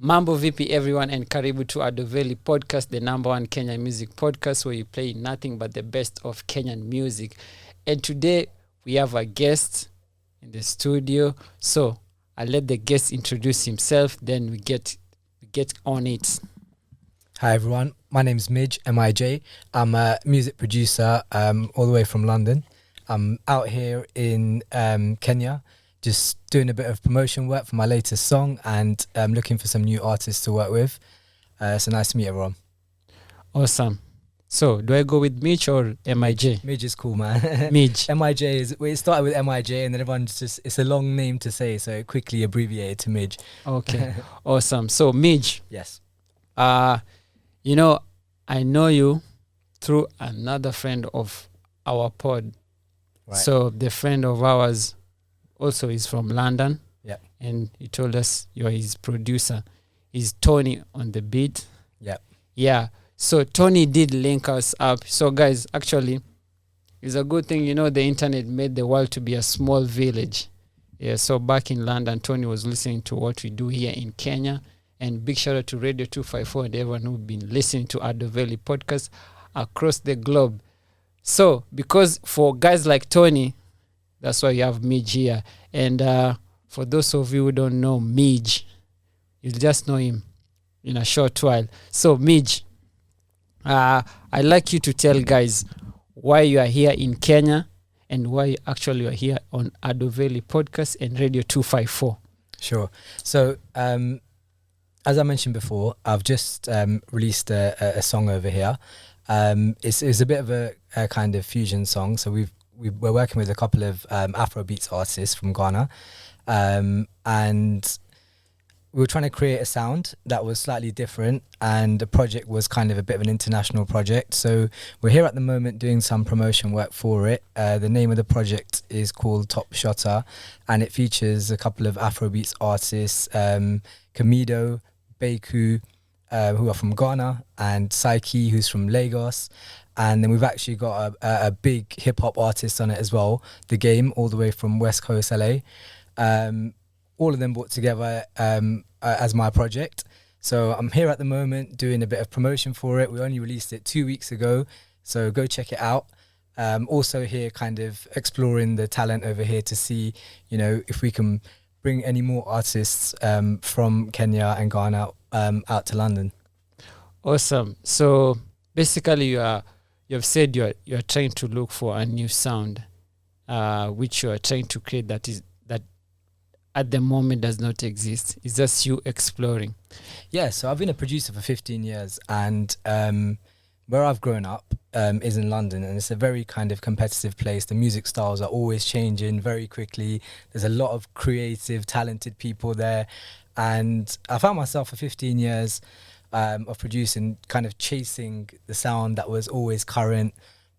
Mambo vipi everyone, and karibu to Veli Podcast, the #1 Kenyan music podcast where you play nothing but the best of Kenyan music. And today we have a guest in the studio. So I'll let the guest introduce himself, then we get on it. Hi everyone, my name is MIJ. I'm a music producer all the way from London. I'm out here in Kenya, just doing a bit of promotion work for my latest song and looking for some new artists to work with. So nice to meet everyone. Awesome. So do I go with Mitch or MIJ? Midge is cool, man. Mitch. MIJ is, it started with MIJ and then everyone's just, it's a long name to say, so it quickly abbreviated to Midge. Okay. Awesome. So Mitch. Yes. You know, I know you through another friend of our pod. Right. So the friend of ours also is from London. Yeah. And he told us you're his producer. He's Tony on the beat. Yeah. Yeah. So Tony did link us up. So guys, actually, it's a good thing, the internet made the world to be a small village. Yeah. So back in London, Tony was listening to what we do here in Kenya. And big shout out to Radio 254 and everyone who've been listening to Veli Podcast across the globe. So, because for guys like Tony, that's why you have Midge here. And for those of you who don't know Midge, you'll just know him in a short while. So, Midge, I'd like you to tell guys why you are here in Kenya and why actually you are here on Veli Podcast and Radio 254. Sure. So, as I mentioned before, I've just released a song over here. It's a bit of a kind of fusion song. So we're working with a couple of Afrobeats artists from Ghana, and we were trying to create a sound that was slightly different. And the project was kind of a bit of an international project. So we're here at the moment doing some promotion work for it. The name of the project is called Top Shotta, and it features a couple of Afrobeats artists, Camidoh, Beku, who are from Ghana, and Psyche, who's from Lagos. And then we've actually got a big hip-hop artist on it as well, The Game, all the way from West Coast LA. All of them brought together as my project. So I'm here at the moment doing a bit of promotion for it. We only released it 2 weeks ago, so go check it out. Also here kind of exploring the talent over here to see, if we can bring any more artists from Kenya and Ghana out to London. Awesome. So basically, you have said you're trying to look for a new sound, which you are trying to create that at the moment does not exist. It's just you exploring. Yeah. So I've been a producer for 15 years, and where I've grown up is in London, and it's a very kind of competitive place. The music styles are always changing very quickly. There's a lot of creative, talented people there. And I found myself for 15 years of producing, kind of chasing the sound that was always current.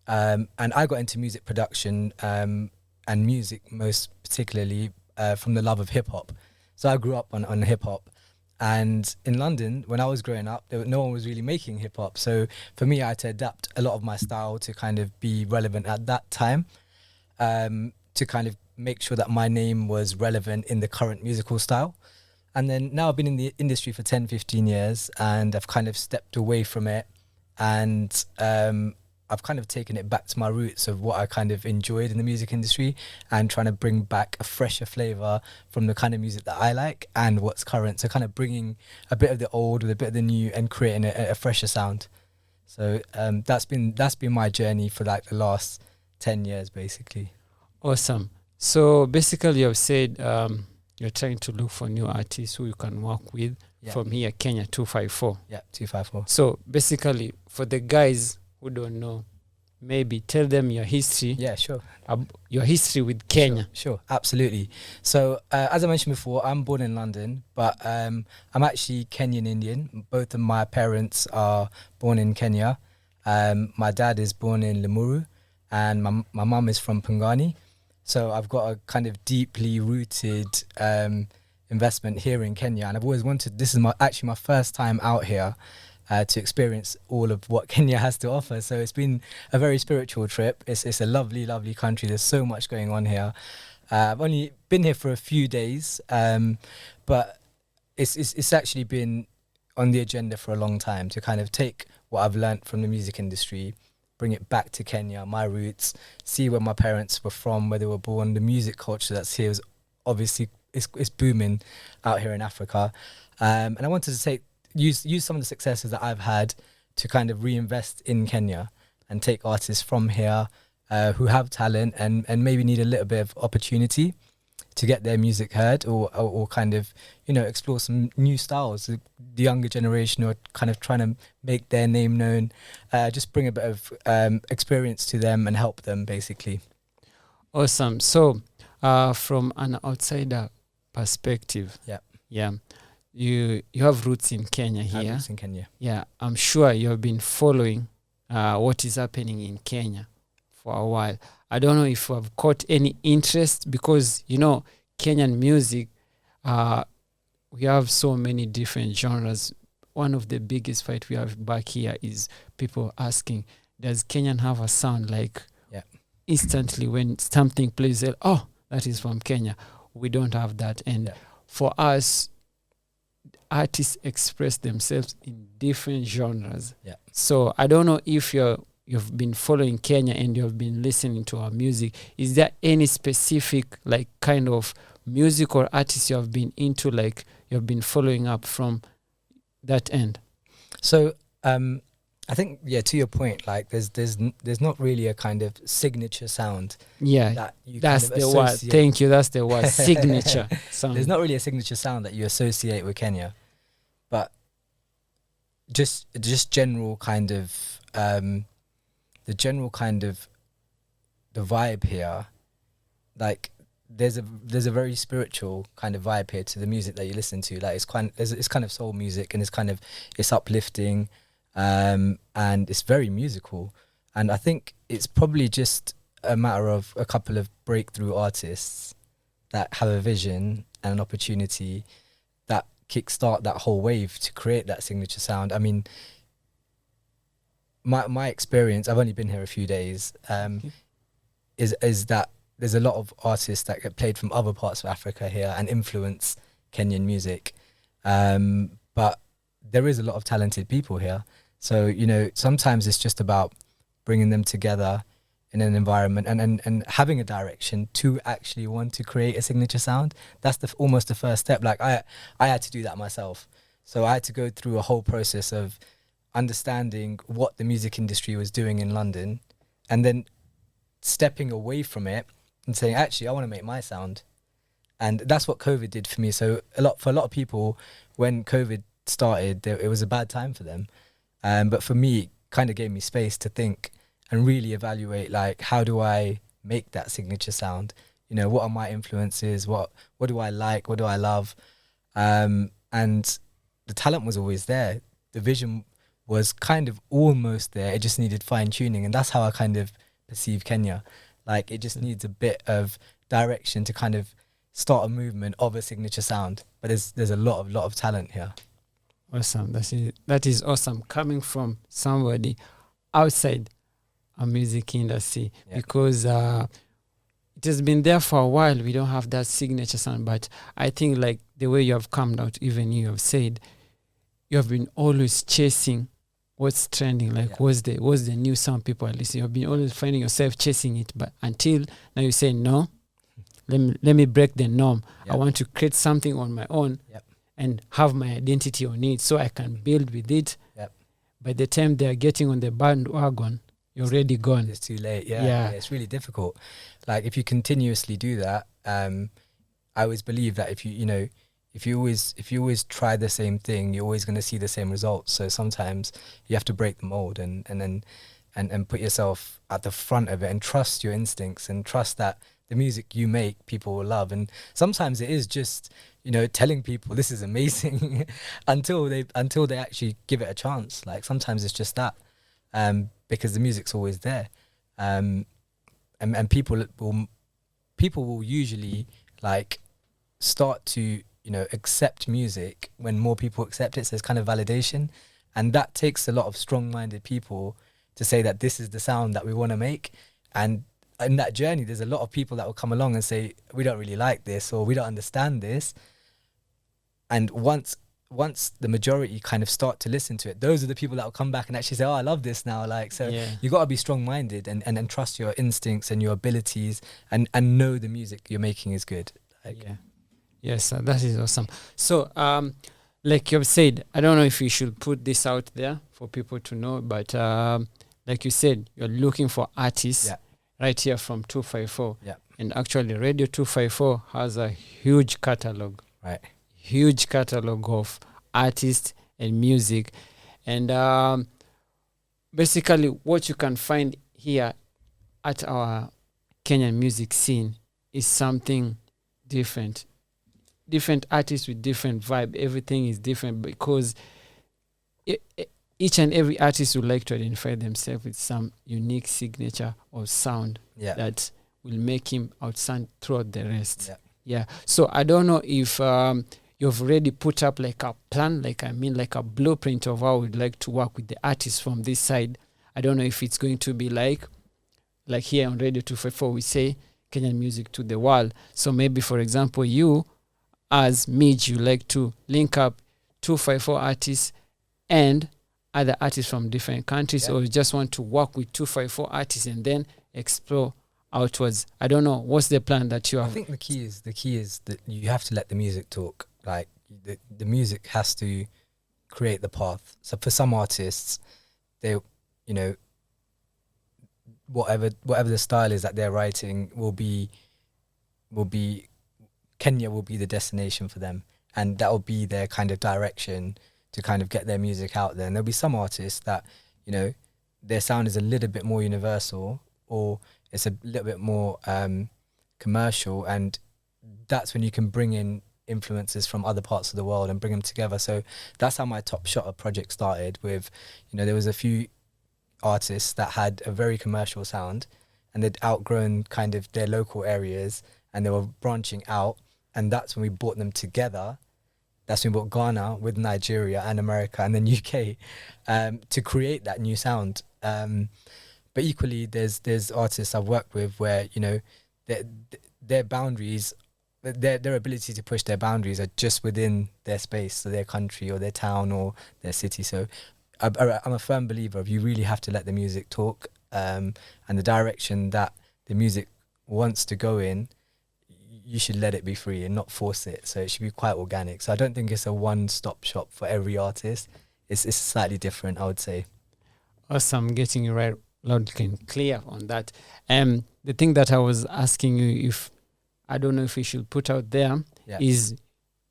And I got into music production and music most particularly from the love of hip-hop. So I grew up on hip-hop. And in London, when I was growing up, no one was really making hip-hop. So for me, I had to adapt a lot of my style to kind of be relevant at that time, to kind of make sure that my name was relevant in the current musical style. And then now I've been in the industry for 10, 15 years, and I've kind of stepped away from it. And I've kind of taken it back to my roots of what I kind of enjoyed in the music industry, and trying to bring back a fresher flavor from the kind of music that I like and what's current. So kind of bringing a bit of the old with a bit of the new and creating a fresher sound. So that's been my journey for like the last 10 years, basically. Awesome. So basically, you've said you're trying to look for new artists who you can work with from here, Kenya 254. Yeah, 254. So basically, for the guys who don't know, maybe tell them your history. Yeah, sure. Your history with Kenya. Sure, absolutely. So as I mentioned before, I'm born in London, but I'm actually Kenyan Indian. Both of my parents are born in Kenya. My dad is born in Limuru, and my mum is from Pangani. So I've got a kind of deeply rooted investment here in Kenya, and I've always wanted. This is actually my first time out here to experience all of what Kenya has to offer. So it's been a very spiritual trip. It's a lovely, lovely country. There's so much going on here. I've only been here for a few days, but it's actually been on the agenda for a long time to kind of take what I've learnt from the music industry, bring it back to Kenya, my roots, see where my parents were from, where they were born, the music culture that's here is obviously it's booming out here in Africa. And I wanted to use some of the successes that I've had to kind of reinvest in Kenya and take artists from here who have talent and maybe need a little bit of opportunity to get their music heard or kind of, you know, explore some new styles. The younger generation are kind of trying to make their name known, just bring a bit of experience to them and help them, basically. Awesome. So from an outsider perspective, you have roots in Kenya here. I have roots in Kenya. Yeah, I'm sure you have been following what is happening in Kenya for a while. I don't know if you have caught any interest because, you know, Kenyan music, we have so many different genres. One of the biggest fight we have back here is people asking, does Kenyan have a sound like instantly when something plays, oh, that is from Kenya. We don't have that. And for us, artists express themselves in different genres. Yeah. So I don't know if you've been following Kenya and you've been listening to our music. Is there any specific like kind of music or artists you have been into, like you've been following up from that end? So I think, to your point, like there's not really a kind of signature sound. Yeah, that you that's kind of the word. associate. Thank you. That's the word. Signature sound. There's not really a signature sound that you associate with Kenya, but just general kind of the vibe here. Like there's a very spiritual kind of vibe here to the music that you listen to. Like it's kind of soul music and it's uplifting. And it's very musical, and I think it's probably just a matter of a couple of breakthrough artists that have a vision and an opportunity that kickstart that whole wave to create that signature sound. I mean, my experience, I've only been here a few days, is that there's a lot of artists that get played from other parts of Africa here and influence Kenyan music, but there is a lot of talented people here. So, you know, sometimes it's just about bringing them together in an environment and having a direction to actually want to create a signature sound. That's almost the first step. Like I had to do that myself. So I had to go through a whole process of understanding what the music industry was doing in London and then stepping away from it and saying, actually, I want to make my sound. And that's what COVID did for me. So for a lot of people, when COVID started, it was a bad time for them. But for me, it kind of gave me space to think and really evaluate, like, how do I make that signature sound? You know, what are my influences? What do I like? What do I love? And the talent was always there. The vision was kind of almost there. It just needed fine tuning. And that's how I kind of perceive Kenya. Like, it just needs a bit of direction to kind of start a movement of a signature sound. But there's a lot of talent here. Awesome. That is awesome coming from somebody outside a music industry, because it has been there for a while. We don't have that signature sound, but I think like the way you have come out, even you have said, you have been always chasing what's trending, like what's the new sound people are listening. You've been always finding yourself chasing it, but until now you say, no, let me break the norm. I want to create something on my own. And have my identity on it so I can build with it. By the time they're getting on the bandwagon, you're already gone. It's too late. Yeah, it's really difficult. Like if you continuously do that, I always believe that if you always try the same thing, you're always going to see the same results. So sometimes you have to break the mold and then put yourself at the front of it and trust your instincts and trust that the music you make, people will love. And sometimes it is just, you know, telling people this is amazing until they actually give it a chance. Like sometimes it's just that, because the music's always there, and people will usually like start to, you know, accept music when more people accept it. So it's kind of validation, and that takes a lot of strong-minded people to say that this is the sound that we want to make. And in that journey, there's a lot of people that will come along and say, we don't really like this, or we don't understand this. And once the majority kind of start to listen to it, those are the people that will come back and actually say, oh, I love this now. Like, so you got to be strong-minded and trust your instincts and your abilities and know the music you're making is good. Like, Yes, that is awesome. So, like you've said, I don't know if you should put this out there for people to know, but like you said, you're looking for artists right here from 254. Yeah. And actually, Radio 254 has a huge catalog. Right. Huge catalog of artists and music. And basically, what you can find here at our Kenyan music scene is something different. Different artists with different vibe. Everything is different because each and every artist would like to identify themselves with some unique signature or sound that will make him outstand throughout the rest. So I don't know if you've already put up like a plan, like a blueprint of how we'd like to work with the artists from this side. I don't know if it's going to be like here on Radio 254 we say Kenyan music to the world. So maybe, for example, you as MIJ, you like to link up 254 artists and other artists from different countries, or you just want to work with 254 artists and then explore outwards. I don't know. What's the plan that you have? I think the key is that you have to let the music talk. Like the music has to create the path. So for some artists, they, you know, whatever the style is that they're writing will be Kenya will be the destination for them, and that will be their kind of direction to kind of get their music out there. And there'll be some artists that, you know, their sound is a little bit more universal or it's a little bit more commercial, and that's when you can bring in influences from other parts of the world and bring them together. So that's how my Top Shotta project started with, you know, there was a few artists that had a very commercial sound and they'd outgrown kind of their local areas and they were branching out, and that's when we brought them together. That's when we brought Ghana with Nigeria and America and then UK to create that new sound. But equally, there's artists I've worked with where, you know, their boundaries, their ability to push their boundaries are just within their space, so their country or their town or their city. So I'm a firm believer of you really have to let the music talk, and the direction that the music wants to go in, you should let it be free and not force it. So it should be quite organic. So I don't think it's a one-stop shop for every artist. It's slightly different, I would say. Awesome, getting you right loud and clear on that. The thing that I was asking you, if I don't know if we should put out there, is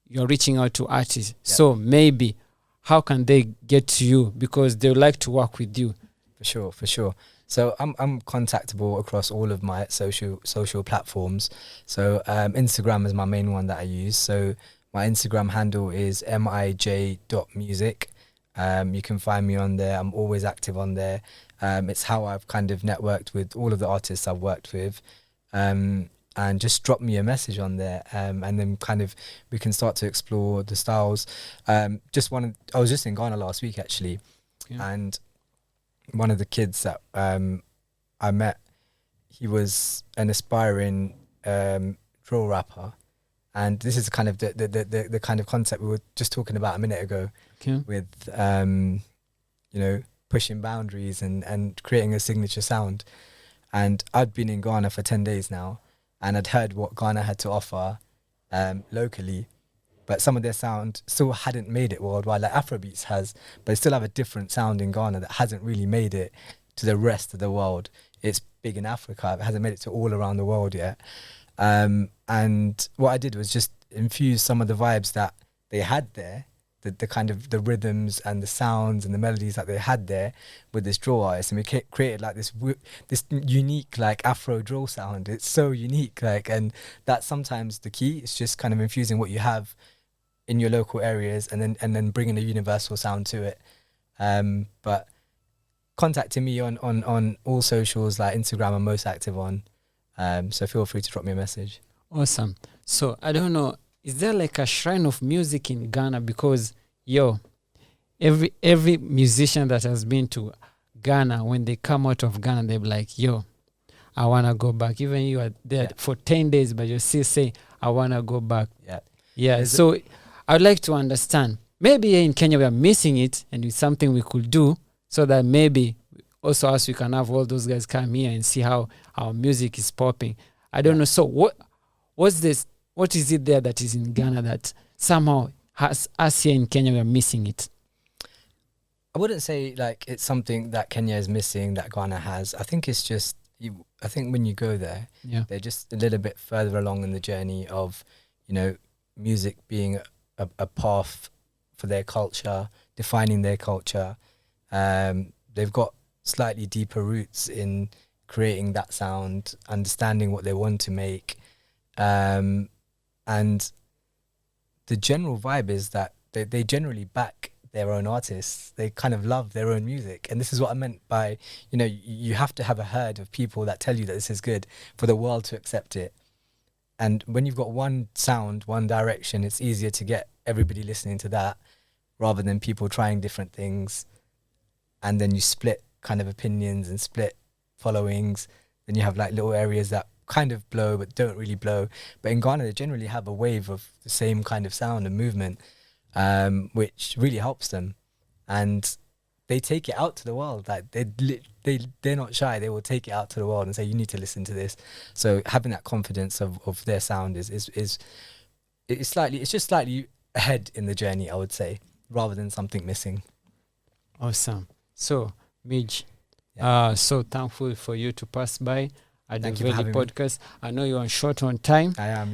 you're reaching out to artists. So maybe how can they get to you, because they would like to work with you? For sure. So I'm contactable across all of my social platforms. So Instagram is my main one that I use. So my Instagram handle is MIJ.music. You can find me on there. I'm always active on there. It's how I've kind of networked with all of the artists I've worked with. And just drop me a message on there, and then kind of we can start to explore the styles. I was just in Ghana last week actually, and one of the kids that I met, he was an aspiring drill rapper, and this is kind of the kind of concept we were just talking about a minute ago, with you know, pushing boundaries and creating a signature sound. And I'd been in Ghana for 10 days now, and I'd heard what Ghana had to offer locally, but some of their sound still hadn't made it worldwide, like Afrobeats has, but they still have a different sound in Ghana that hasn't really made it to the rest of the world. It's big in Africa, it hasn't made it to all around the world yet. And what I did was just infuse some of the vibes that they had there, the kind of the rhythms and the sounds and the melodies that they had there with this drill artist, and we created like this unique like Afro drill sound. It's so unique, like, and that's sometimes the key. It's just kind of infusing what you have in your local areas and then bringing a universal sound to it. But contacting me on all socials, like Instagram I'm most active on, so feel free to drop me a message. Awesome. So I don't know, is there like a shrine of music in Ghana? Because every musician that has been to Ghana, when they come out of Ghana, they're like, I want to go back. Even you are there for 10 days, but you still say, I want to go back. So I'd like to understand. Maybe here in Kenya we are missing it, and it's something we could do so that maybe also us we can have all those guys come here and see how our music is popping. I don't know. So what's this? What is it there that is in Ghana that somehow us here in Kenya we are missing it? I wouldn't say like it's something that Kenya is missing that Ghana has. I think it's just I think when you go there, they're just a little bit further along in the journey of, music being a path for their culture, defining their culture. They've got slightly deeper roots in creating that sound, understanding what they want to make. And the general vibe is that they generally back their own artists. They kind of love their own music. And this is what I meant by, you have to have a herd of people that tell you that this is good for the world to accept it. And when you've got one sound, one direction, it's easier to get everybody listening to that rather than people trying different things. And then you split kind of opinions and split followings. Then you have like little areas that kind of blow but don't really blow. But in Ghana, they generally have a wave of the same kind of sound and movement, which really helps them. And they take it out to the world. Like they're not shy. They will take it out to the world and say, you need to listen to this. So having that confidence of their sound is just slightly ahead in the journey, I would say, rather than something missing. Awesome. So MIJ, so thankful for you to pass by at the Veli Podcast. I know you're short on time. I am,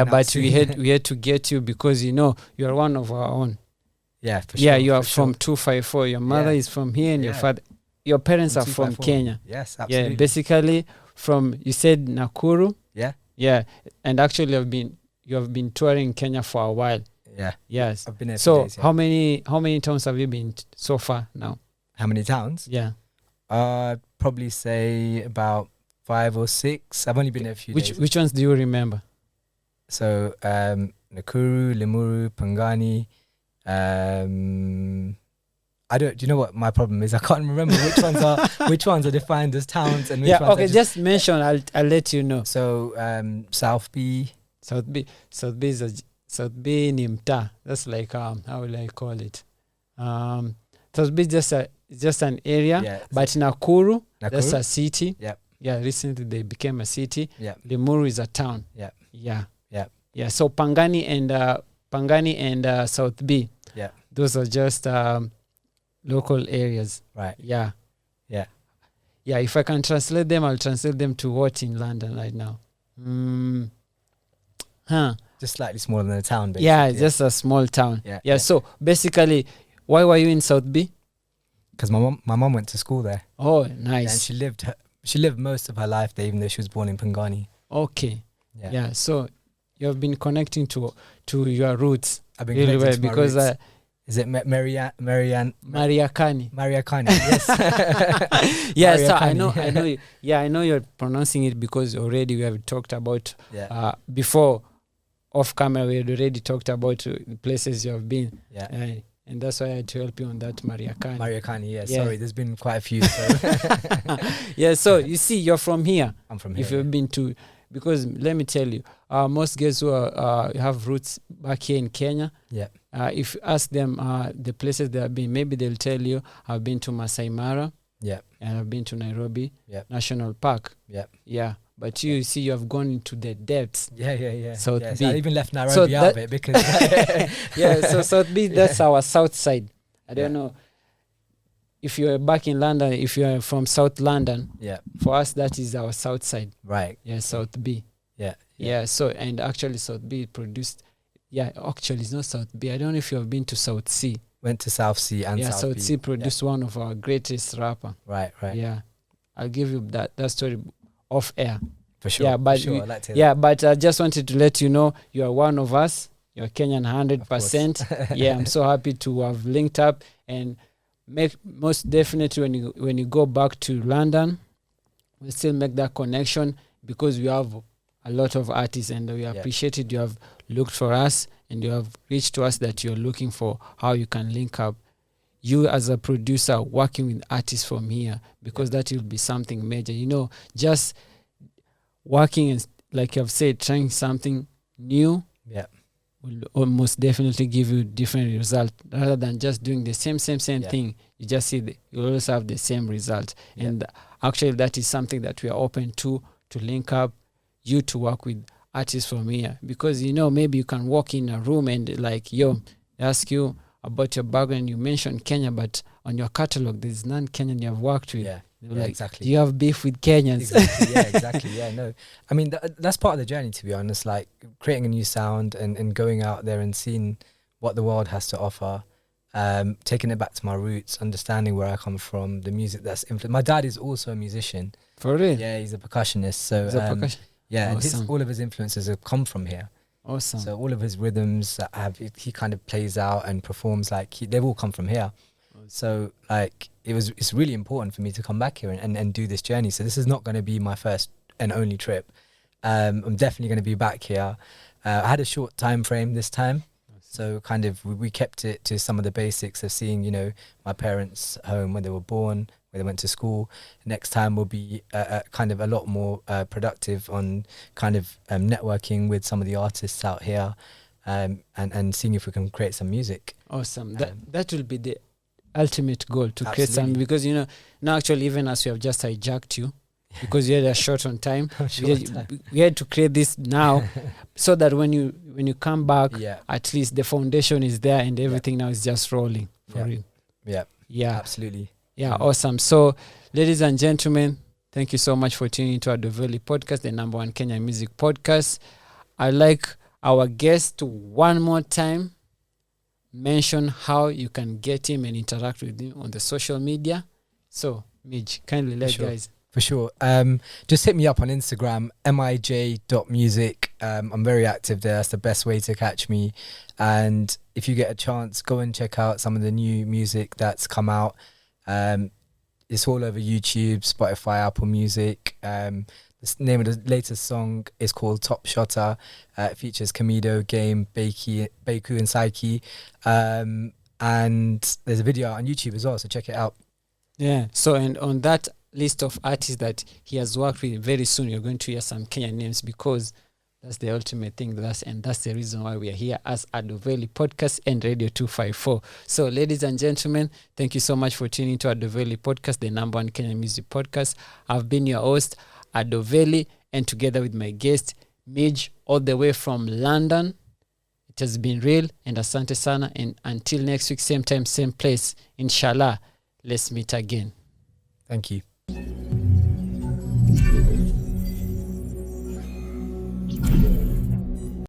but we had to get you because you are one of our own. Yeah, for yeah, sure. you are from 254. Your mother is from here, and your parents are from Kenya. Yes, absolutely. Yeah, basically from, you said Nakuru. Yeah, and actually you have been touring Kenya for a while. Yeah. Yes. I've been there so for days, how many towns have you been so far now? How many towns? Yeah. I'd probably say about 5 or 6. I've only been there a few days. Which ones do you remember? So Nakuru, Limuru, Pangani. I don't. Do you know what my problem is? I can't remember which ones are defined as towns and which ones. Okay. Just mention. I'll let you know. So South B. South B ni mtaa. That's like how will I call it? South B is just an area, but Nakuru, that's a city. Yep. Yeah, recently they became a city. Yeah. Limuru is a town. Yeah. Yeah. Yeah. Yeah. So Pangani and South B. Yeah. Those are just local areas. Right. Yeah. Yeah. Yeah. If I can translate them, I'll translate them to what in London right now. Just slightly smaller than a town, basically. Yeah, just a small town. Yeah. So basically, why were you in South B? Because my mom went to school there. Oh, nice. And she lived most of her life there, even though she was born in Pangani. Okay. Yeah. So you have been connecting to your roots. I've been connecting to my roots. Is it Mariakani? Mariakani, yes. Yeah, Mariakani. So I know you. Yeah, I know you're pronouncing it because already we have talked about before off camera. We had already talked about the places you have been. Yeah. And that's why I had to help you on that Mariakani. Mariakani, yeah. Sorry, there's been quite a few. So. Yeah, so you see, you're from here. I'm from here. If you've been to, because let me tell you, most guys who have roots back here in Kenya, if you ask them the places they have been, maybe they'll tell you, I've been to Masai Mara, and I've been to Nairobi National Park. Yeah. But you see, you have gone into the depths. Yeah. South B. So I even left Nairobi out of it because... so South B, that's our south side. I don't know if you're back in London, if you're from South London. For us, that is our south side. Right. Yeah, South B. Yeah. So, and actually South B produced... Yeah, actually it's not South B. I don't know if you have been to South C. Went to South C and South B. South C produced one of our greatest rapper. Right. Yeah. I'll give you that story off air. For sure. Yeah, but I'd like to hear that. but I just wanted to let you know you are one of us. You're Kenyan 100%. Yeah, I'm so happy to have linked up and most definitely when you go back to London, we still make that connection because we have a lot of artists and we appreciate it. You have looked for us and you have reached to us that you're looking for how you can link up. You as a producer working with artists from here, because that will be something major. Just working and, like I've said, trying something new. will almost definitely give you different result rather than just doing the same thing. You just see you always have the same result. And actually that is something that we are open to link up you to work with artists from here, because maybe you can walk in a room and like they ask you about your background, you mentioned Kenya, but on your catalog there's none Kenyan you have worked with. Like, exactly. Do you have beef with Kenyans? Exactly. No, I mean that's part of the journey, to be honest, like creating a new sound and going out there and seeing what the world has to offer, taking it back to my roots, understanding where I come from, the music that's influenced. My dad is also a musician. For real? Yeah, he's a percussionist. So yeah, awesome. and all of his influences have come from here. Awesome. So all of his rhythms that he kind of plays out and performs, like they've all come from here. Awesome. So like it's really important for me to come back here and do this journey. So this is not going to be my first and only trip. I'm definitely going to be back here. I had a short time frame this time. So kind of we kept it to some of the basics of seeing, my parents' home when they were born, where they went to school. Next time will be kind of a lot more productive on kind of networking with some of the artists out here, and seeing if we can create some music. Awesome. That will be the ultimate goal, to create some, because now actually even as we have just hijacked you, because you had a short on time, we had to create this now so that when you come back, at least the foundation is there and everything now is just rolling for real. Yeah, absolutely. Awesome. So ladies and gentlemen, thank you so much for tuning into our Veli Podcast, the number one Kenyan music podcast. I'd like our guest to one more time mention how you can get him and interact with him on the social media. So MIJ, kindly let guys. For sure. Just hit me up on Instagram, MIJ.music. I'm very active there. That's the best way to catch me. And if you get a chance, go and check out some of the new music that's come out. It's all over YouTube, Spotify, Apple Music. The name of the latest song is called Top Shotta. It features Camidoh, Game, Beku and Psyche. And there's a video on YouTube as well, so check it out. Yeah. So, and on that list of artists that he has worked with, very soon you're going to hear some Kenyan names, because that's the ultimate thing. That's the reason why we are here as Veli Podcast and Radio 254. So ladies and gentlemen, thank you so much for tuning to Veli Podcast, the number one Kenyan music podcast. I've been your host, Veli, and together with my guest MIJ, all the way from London. It has been real, and asante sana, and until next week, same time, same place, inshallah, let's meet again. Thank you.